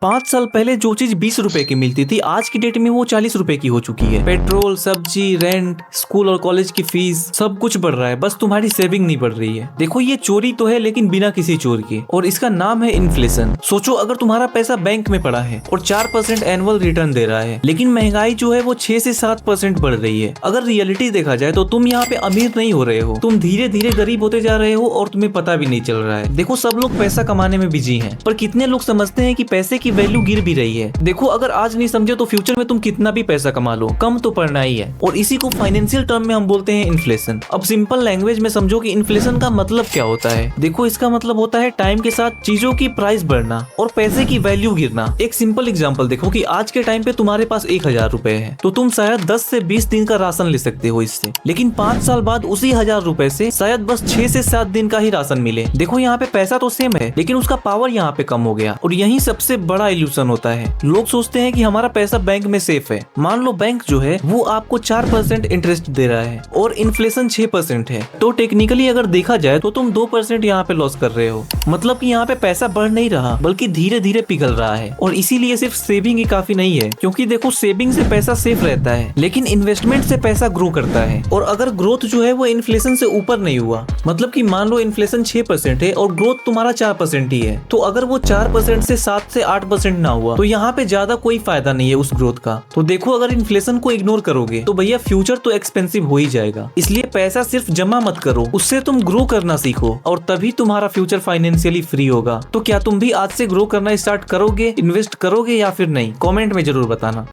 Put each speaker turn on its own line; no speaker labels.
5 साल पहले जो चीज 20 रुपए की मिलती थी आज की डेट में वो 40 रुपए की हो चुकी है। पेट्रोल, सब्जी, रेंट, स्कूल और कॉलेज की फीस सब कुछ बढ़ रहा है, बस तुम्हारी सेविंग नहीं बढ़ रही है। देखो ये चोरी तो है लेकिन बिना किसी चोर के, और इसका नाम है इन्फ्लेशन। सोचो अगर तुम्हारा पैसा बैंक में पड़ा है और 4% एनुअल रिटर्न दे रहा है, लेकिन महंगाई जो है वो 6 से 7% बढ़ रही है। अगर रियलिटी देखा जाए तो तुम यहाँ पे अमीर नहीं हो रहे हो, तुम धीरे धीरे गरीब होते जा रहे हो और तुम्हें पता भी नहीं चल रहा है। देखो सब लोग पैसा कमाने में बिजी हैं, पर कितने लोग समझते हैं कि पैसे की वैल्यू गिर भी रही है। देखो अगर आज नहीं समझे तो फ्यूचर में तुम कितना भी पैसा कमा लो, कम तो पड़ना ही है। और इसी को फाइनेंशियल टर्म में हम बोलते हैं इन्फ्लेशन। अब सिंपल लैंग्वेज में समझो कि इन्फ्लेशन का मतलब क्या होता है। देखो इसका मतलब होता है टाइम के साथ चीजों की प्राइस बढ़ना और पैसे की वैल्यू गिरना। एक सिंपल एग्जांपल देखो कि आज के टाइम पे तुम्हारे पास 1000 रुपए है तो तुम शायद 10 से 20 दिन का राशन ले सकते हो इससे, लेकिन 5 साल बाद उसी 1000 रुपए से शायद बस 6 से 7 दिन का ही राशन मिले। देखो यहाँ पे पैसा तो सेम है लेकिन उसका पावर यहाँ पे कम हो गया, और यही सबसे बड़ा इल्यूशन होता है। लोग सोचते हैं कि हमारा पैसा बैंक में सेफ है। मान लो बैंक जो है वो आपको 4% इंटरेस्ट दे रहा है और इन्फ्लेशन 6% है, तो टेक्निकली अगर देखा जाए तो तुम 2% यहाँ पे लॉस कर रहे हो। मतलब कि यहाँ पे पैसा बढ़ नहीं रहा बल्कि धीरे धीरे पिघल रहा है। और इसीलिए सिर्फ सेविंग ही काफी नहीं है, क्योंकि देखो सेविंग से पैसा सेफ रहता है लेकिन इन्वेस्टमेंट से पैसा ग्रो करता है। और अगर ग्रोथ जो है वो इन्फ्लेशन से ऊपर नहीं हुआ, मतलब कि मान लो इन्फ्लेशन 6% है और ग्रोथ तुम्हारा 4% ही है, तो अगर वो 4% से 7 से 8% ना हुआ तो यहाँ पे ज्यादा कोई फायदा नहीं है उस ग्रोथ का। तो देखो अगर इन्फ्लेशन को इग्नोर करोगे तो भैया फ्यूचर तो एक्सपेंसिव हो ही जाएगा। इसलिए पैसा सिर्फ जमा मत करो, उससे तुम ग्रो करना सीखो और तभी तुम्हारा फ्यूचर फाइनेंशियली फ्री होगा। तो क्या तुम भी आज से ग्रो करना स्टार्ट करोगे, इन्वेस्ट करोगे या फिर नहीं? कमेंट में जरूर बताना।